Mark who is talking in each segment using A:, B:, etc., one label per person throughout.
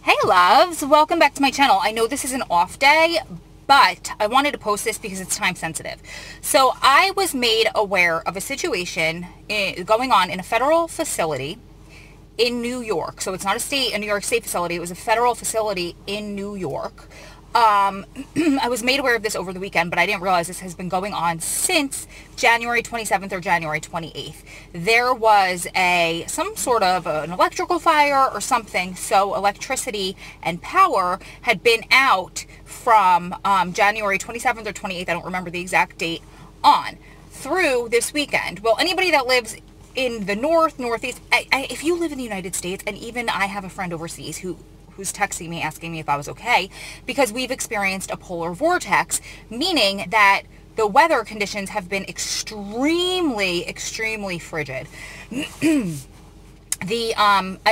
A: Hey loves, welcome back to my channel. I know this is an off day, but I wanted to post this because it's time sensitive. So I was made aware of a situation going on in a federal facility in New York. So it's not a New York State facility, it was a federal facility in New York. I was made aware of this over the weekend, but I didn't realize this has been going on since January 27th or January 28th. There was some sort of an electrical fire or something, so electricity and power had been out from January 27th or 28th, I don't remember the exact date, on through this weekend. Well, anybody that lives in the northeast, if you live in the United States, and even I have a friend overseas who's texting me asking me if I was okay, because we've experienced a polar vortex, meaning that the weather conditions have been extremely frigid. I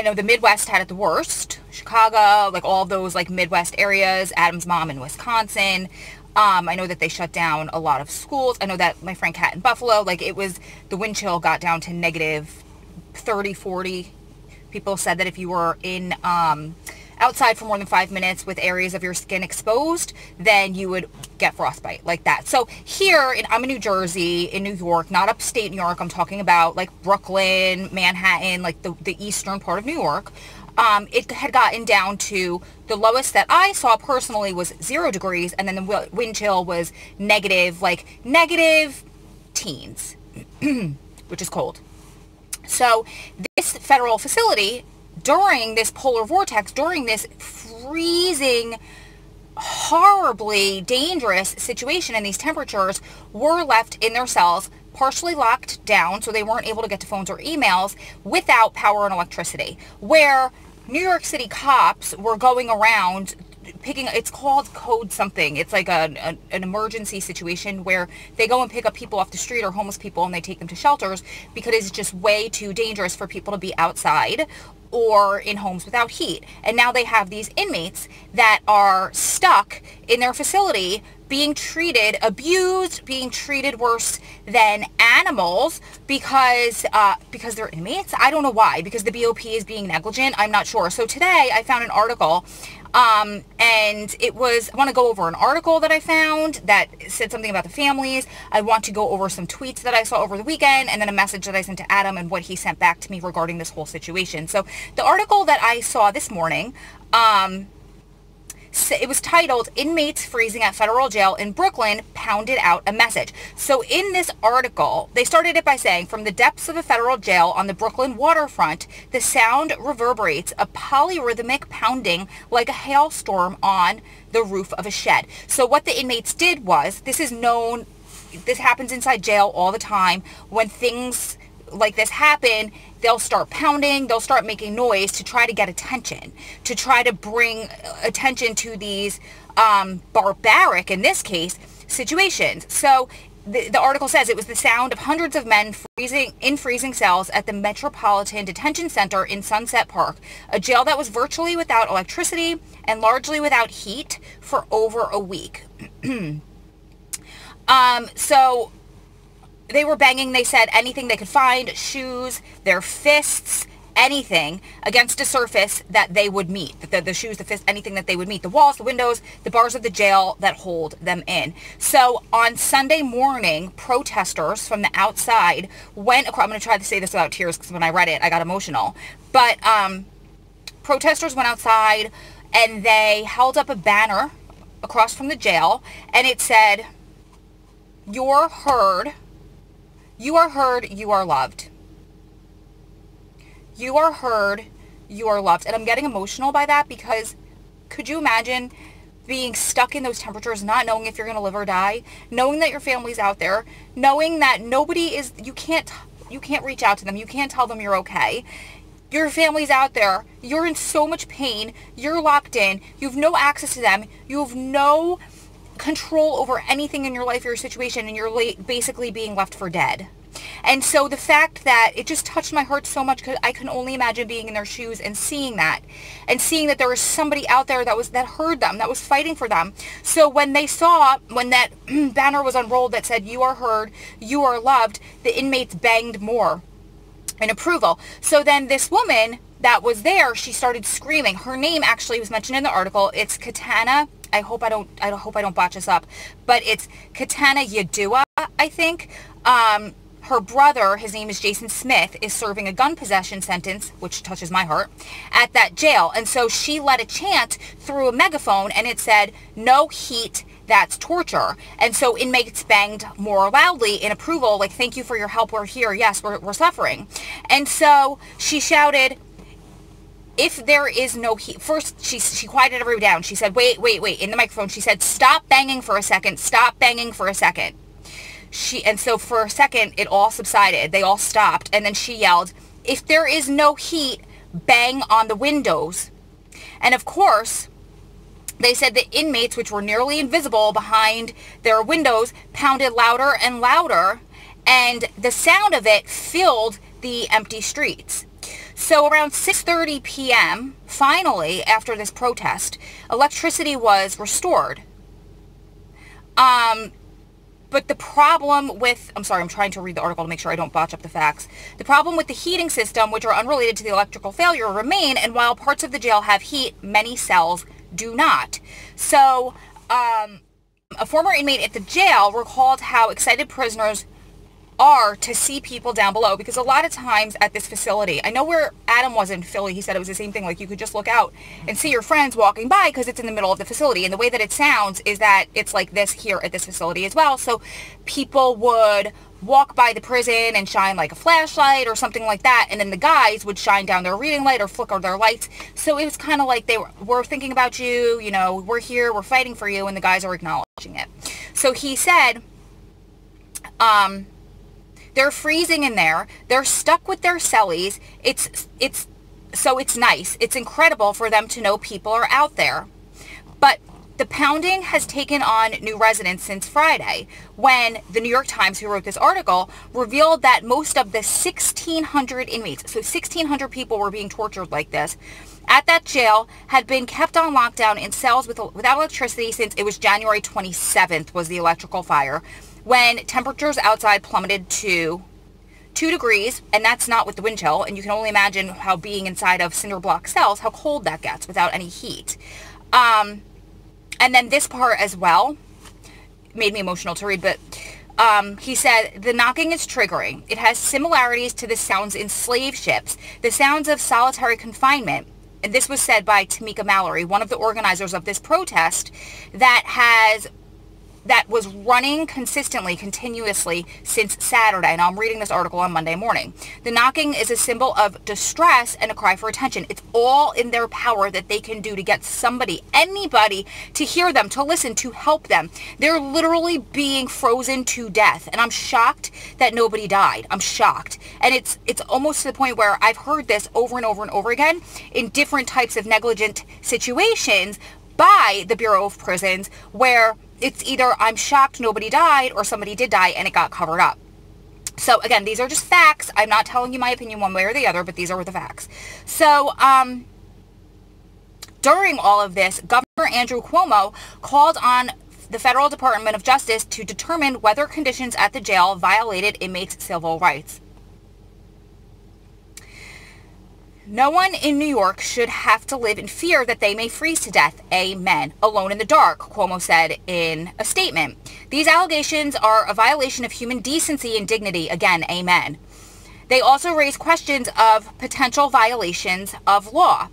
A: know the Midwest had it the worst. Chicago, like all of those like Midwest areas, Adam's mom in Wisconsin. I know that they shut down a lot of schools. I know that my friend Kat in Buffalo, like the wind chill got down to negative 30, 40. People said that if you were in outside for more than 5 minutes with areas of your skin exposed, then you would get frostbite like that. So here, I'm in New Jersey, in New York, not upstate New York. I'm talking about like Brooklyn, Manhattan, like the eastern part of New York. It had gotten down to the lowest that I saw personally was 0 degrees, and then the wind chill was negative teens, which is cold. So this federal facility, during this polar vortex, during this freezing, horribly dangerous situation and these temperatures, were left in their cells, partially locked down, so they weren't able to get to phones or emails, without power and electricity. Where New York City cops were going around it's called code something. It's like an emergency situation where they go and pick up people off the street or homeless people and they take them to shelters because it's just way too dangerous for people to be outside or in homes without heat. And now they have these inmates that are stuck in their facility being treated, abused, being treated worse than animals because they're inmates. I don't know why, because the BOP is being negligent. I'm not sure. So today I found an article, and I want to go over an article that I found that said something about the families. I want to go over some tweets that I saw over the weekend, and then a message that I sent to Adam and what he sent back to me regarding this whole situation. So the article that I saw this morning, it was titled, "Inmates Freezing at Federal Jail in Brooklyn Pounded Out a Message." So in this article, they started it by saying, "From the depths of a federal jail on the Brooklyn waterfront, the sound reverberates, a polyrhythmic pounding like a hailstorm on the roof of a shed." So what the inmates did was, this happens inside jail all the time. When things like this happen, they'll start pounding, they'll start making noise to try to get attention, to try to bring attention to these barbaric, in this case, situations. So the article says it was the sound of hundreds of men in freezing cells at the Metropolitan Detention Center in Sunset Park, a jail that was virtually without electricity and largely without heat for over a week. So they were banging, they said, anything they could find, shoes, their fists, anything, against a surface that they would meet. The shoes, the fists, anything that they would meet. The walls, the windows, the bars of the jail that hold them in. So on Sunday morning, protesters from the outside went across. I'm going to try to say this without tears because when I read it, I got emotional. But protesters went outside and they held up a banner across from the jail, and it said, "You're heard. You are heard, you are loved. You are heard, you are loved." And I'm getting emotional by that because could you imagine being stuck in those temperatures, not knowing if you're going to live or die, knowing that your family's out there, knowing that you can't reach out to them, you can't tell them you're okay. Your family's out there, you're in so much pain, you're locked in, you have no access to them, you have no control over anything in your life or your situation, and you're basically being left for dead. And so the fact that it just touched my heart so much, because I can only imagine being in their shoes and seeing that there was somebody out there that heard them, that was fighting for them. So when that banner was unrolled that said, "You are heard, you are loved," the inmates banged more in approval. So then this woman that was there, she started screaming. Her name actually was mentioned in the article. It's Katana. I hope I don't botch this up, but it's Katana Yadua, I think. Her brother, his name is Jason Smith, is serving a gun possession sentence, which touches my heart, at that jail. And so she led a chant through a megaphone, and it said, "No heat, that's torture." And so inmates banged more loudly in approval, like, "Thank you for your help, we're here, yes, we're suffering." And so she shouted, "If there is no heat," first she quieted everybody down. She said, wait, in the microphone, she said, "Stop banging for a second, stop banging for a second." And so for a second, it all subsided. They all stopped. And then she yelled, "If there is no heat, bang on the windows." And of course, they said the inmates, which were nearly invisible behind their windows, pounded louder and louder, and the sound of it filled the empty streets. So around 6:30 p.m., finally, after this protest, electricity was restored. But the problem with, I'm sorry, I'm trying to read the article to make sure I don't botch up the facts. The problem with the heating system, which are unrelated to the electrical failure, remain, and while parts of the jail have heat, many cells do not. So, a former inmate at the jail recalled how excited prisoners are to see people down below, because a lot of times at this facility, I know where Adam was in Philly, he said it was the same thing, like you could just look out and see your friends walking by because it's in the middle of the facility, and the way that it sounds is that it's like this here at this facility as well. So people would walk by the prison and shine like a flashlight or something like that, and then the guys would shine down their reading light or flicker their lights. So it was kind of like we're thinking about you, you know, we're here, we're fighting for you, and the guys are acknowledging it. So he said, they're freezing in there. They're stuck with their cellies. So it's nice. It's incredible for them to know people are out there. But the pounding has taken on new resonance since Friday, when the New York Times, who wrote this article, revealed that most of the 1,600 inmates, so 1,600 people were being tortured like this, at that jail had been kept on lockdown in cells without electricity since it was January 27th was the electrical fire, when temperatures outside plummeted to 2 degrees, and that's not with the wind chill, and you can only imagine how being inside of cinder block cells, how cold that gets without any heat. And then this part as well made me emotional to read, but he said, "The knocking is triggering. It has similarities to the sounds in slave ships, the sounds of solitary confinement." And this was said by Tamika Mallory, one of the organizers of this protest that was running continuously since Saturday. Now, I'm reading this article on Monday morning. "The knocking is a symbol of distress and a cry for attention. It's all in their power that they can do to get somebody, anybody, to hear them, to listen, to help them. They're literally being frozen to death." And I'm shocked that nobody died. I'm shocked. And it's almost to the point where I've heard this over and over and over again in different types of negligent situations by the Bureau of Prisons, where it's either I'm shocked nobody died or somebody did die and it got covered up. So again, these are just facts. I'm not telling you my opinion one way or the other, but these are the facts. So during all of this, Governor Andrew Cuomo called on the Federal Department of Justice to determine whether conditions at the jail violated inmates' civil rights. "No one in New York should have to live in fear that they may freeze to death. Amen. Alone in the dark," Cuomo said in a statement. "These allegations are a violation of human decency and dignity. Again, amen." They also raise questions of potential violations of law.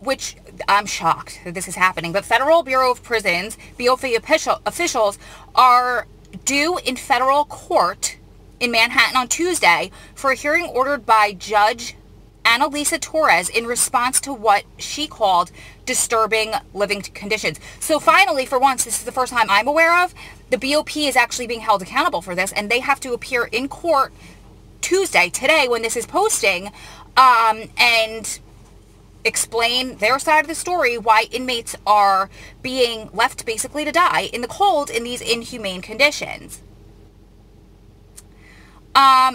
A: Which I'm shocked that this is happening, but Federal Bureau of Prisons, BOP officials are due in federal court in Manhattan on Tuesday for a hearing ordered by Judge Annalisa Torres in response to what she called disturbing living conditions. So finally, for once, this is the first time I'm aware of, the BOP is actually being held accountable for this, and they have to appear in court Tuesday, today, when this is posting, and explain their side of the story, why inmates are being left basically to die in the cold in these inhumane conditions.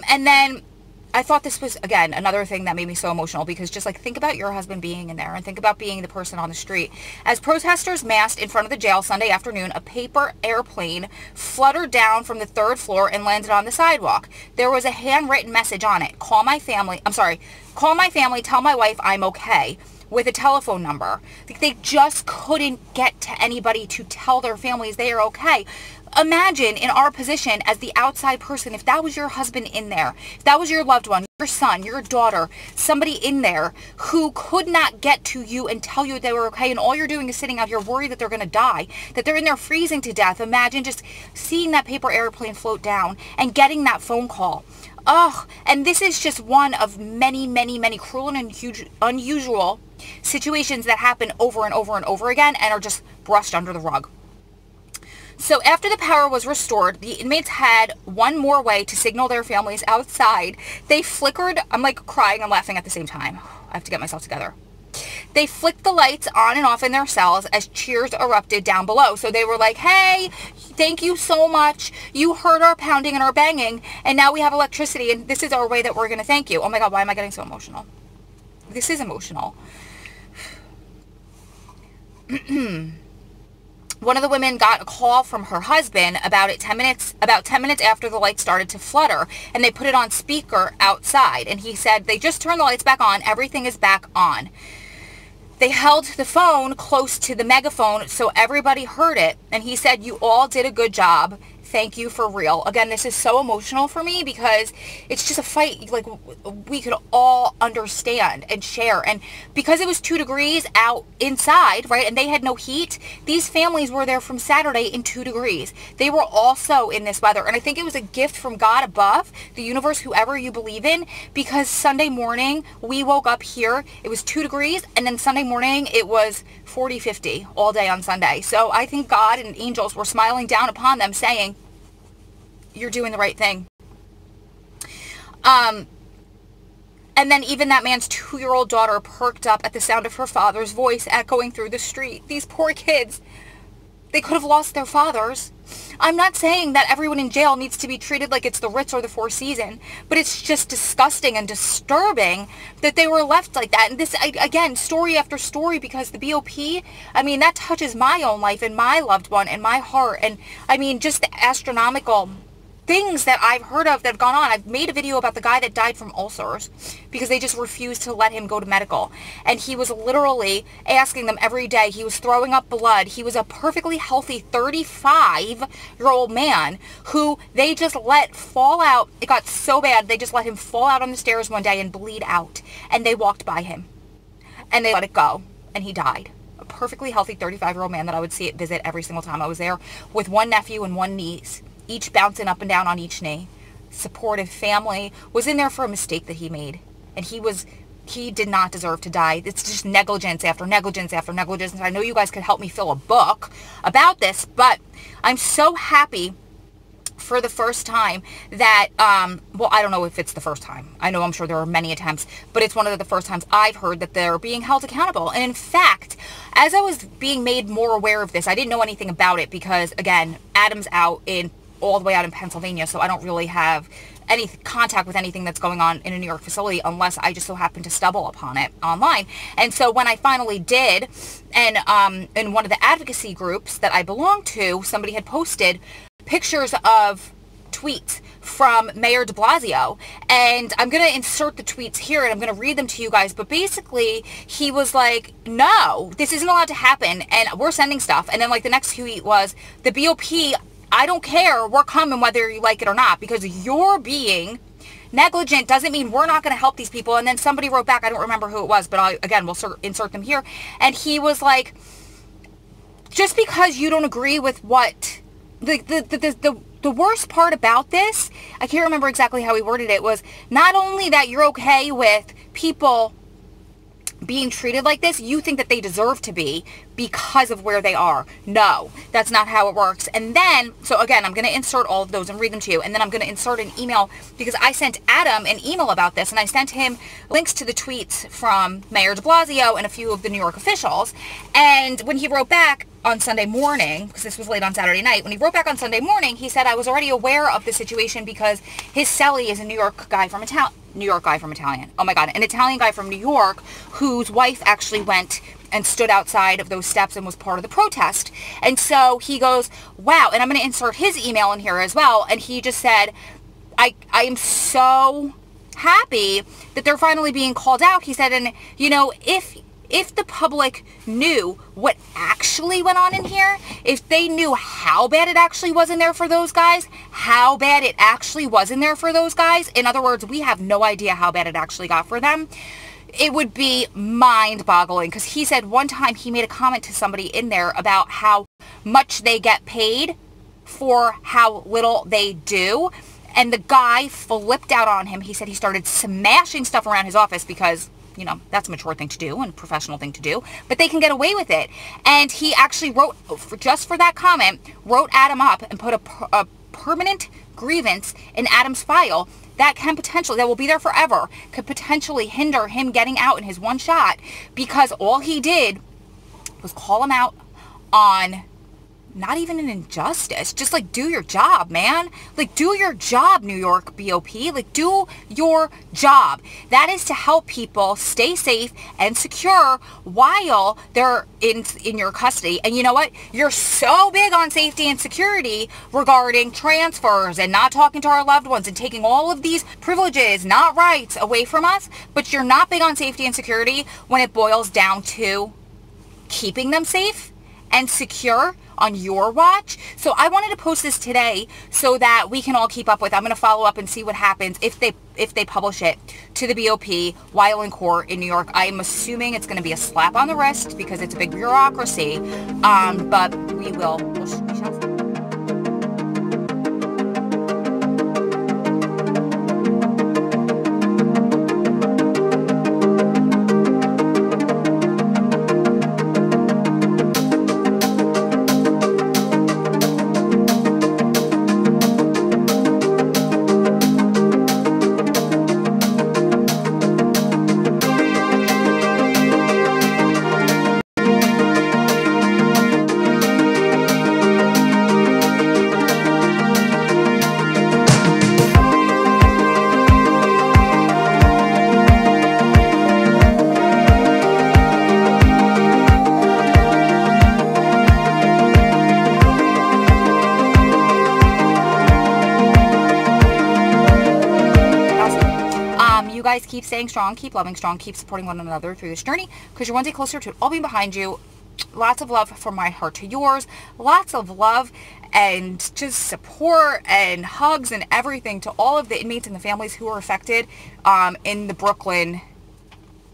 A: And then I thought this was, again, another thing that made me so emotional, because just like, think about your husband being in there and think about being the person on the street. As protesters massed in front of the jail Sunday afternoon, a paper airplane fluttered down from the 3rd floor and landed on the sidewalk. There was a handwritten message on it. Call my family, tell my wife I'm okay, with a telephone number. They just couldn't get to anybody to tell their families they are okay. Imagine in our position as the outside person, if that was your husband in there, if that was your loved one, your son, your daughter, somebody in there who could not get to you and tell you they were okay, and all you're doing is sitting out here worried that they're going to die, that they're in there freezing to death. Imagine just seeing that paper airplane float down and getting that phone call. Oh, and this is just one of many, many, many cruel and unusual situations that happen over and over and over again and are just brushed under the rug. So after the power was restored, the inmates had one more way to signal their families outside. They flickered, I'm like crying and laughing at the same time. I have to get myself together. They flicked the lights on and off in their cells as cheers erupted down below. So they were like, hey, thank you so much. You heard our pounding and our banging, and now we have electricity, and this is our way that we're going to thank you. Oh my God, why am I getting so emotional? This is emotional. One of the women got a call from her husband about 10 minutes after the lights started to flutter, and they put it on speaker outside, and he said, they just turned the lights back on, everything is back on. They held the phone close to the megaphone so everybody heard it, and he said, you all did a good job. Thank you for real. Again, this is so emotional for me because it's just a fight like we could all understand and share. And because it was 2 degrees out inside, right, and they had no heat, these families were there from Saturday in 2 degrees. They were also in this weather. And I think it was a gift from God above, the universe, whoever you believe in, because Sunday morning we woke up here, it was 2 degrees, and then Sunday morning it was 40, 50 all day on Sunday. So I think God and angels were smiling down upon them saying, you're doing the right thing. And then even that man's 2-year-old daughter perked up at the sound of her father's voice echoing through the street. These poor kids, they could have lost their fathers. I'm not saying that everyone in jail needs to be treated like it's the Ritz or the Four Seasons, but it's just disgusting and disturbing that they were left like that. And this, again, story after story, because the BOP, I mean, that touches my own life and my loved one and my heart. And I mean, just the astronomical things that I've heard of that have gone on. I've made a video about the guy that died from ulcers because they just refused to let him go to medical. And he was literally asking them every day. He was throwing up blood. He was a perfectly healthy 35-year-old man who they just let fall out. It got so bad, they just let him fall out on the stairs one day and bleed out. And they walked by him. And they let it go. And he died. A perfectly healthy 35-year-old man that I would visit every single time I was there, with one nephew and one niece, each bouncing up and down on each knee. Supportive family, was in there for a mistake that he made. And he did not deserve to die. It's just negligence after negligence after negligence. And I know you guys could help me fill a book about this, but I'm so happy for the first time that, well, I don't know if it's the first time. I'm sure there are many attempts, but it's one of the first times I've heard that they're being held accountable. And in fact, as I was being made more aware of this, I didn't know anything about it because, again, Adam's all the way out in Pennsylvania, so I don't really have any contact with anything that's going on in a New York facility unless I just so happen to stumble upon it online. And so when I finally did, and in one of the advocacy groups that I belong to, somebody had posted pictures of tweets from Mayor de Blasio, and I'm going to insert the tweets here and I'm going to read them to you guys, but basically he was like, no, this isn't allowed to happen and we're sending stuff. And then like the next tweet was, the BOP, I don't care, we're coming whether you like it or not, because you're being negligent doesn't mean we're not going to help these people. And then somebody wrote back, I don't remember who it was, but again, we'll insert them here. And he was like, just because you don't agree with what, the worst part about this, I can't remember exactly how he worded it, was not only that you're okay with people being treated like this, you think that they deserve to be because of where they are. No, that's not how it works. And then, so again, I'm going to insert all of those and read them to you. And then I'm going to insert an email because I sent Adam an email about this and I sent him links to the tweets from Mayor de Blasio and a few of the New York officials. And when he wrote back, on Sunday morning, because this was late on Saturday night, when he wrote back on Sunday morning, he said, I was already aware of the situation because his cellie is a New York guy from Italian. Oh my God, an Italian guy from New York whose wife actually went and stood outside of those steps and was part of the protest. And so he goes, wow, and I'm going to insert his email in here as well. And he just said, I am so happy that they're finally being called out. He said, and you know, if the public knew what actually went on in here, if they knew how bad it actually was in there for those guys, in other words, we have no idea how bad it actually got for them, it would be mind-boggling. Because he said one time he made a comment to somebody in there about how much they get paid for how little they do. And the guy flipped out on him. He said he started smashing stuff around his office because, you know, that's a mature thing to do and professional thing to do, but they can get away with it. And he actually wrote, just for that comment, wrote Adam up and put a permanent grievance in Adam's file that will be there forever, could potentially hinder him getting out in his one shot, because all he did was call him out on not even an injustice. Just like, do your job, man. Like, do your job, New York BOP. Like, do your job. That is to help people stay safe and secure while they're in your custody. And you know what? You're so big on safety and security regarding transfers and not talking to our loved ones and taking all of these privileges, not rights, away from us. But you're not big on safety and security when it boils down to keeping them safe and secure on your watch. So I wanted to post this today so that we can all keep up with. I'm going to follow up and see what happens if they publish it to the BOP while in court in New York. I am assuming it's going to be a slap on the wrist because it's a big bureaucracy. But we shall see. You guys keep staying strong, keep loving strong, keep supporting one another through this journey, because you're one day closer to it all being behind you. Lots of love from my heart to yours. Lots of love and just support and hugs and everything to all of the inmates and the families who were affected in the Brooklyn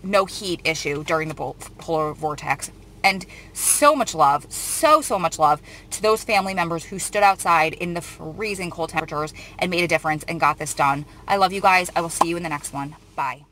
A: no heat issue during the polar vortex. And so much love, so much love to those family members who stood outside in the freezing cold temperatures and made a difference and got this done. I love you guys. I will see you in the next one. Bye.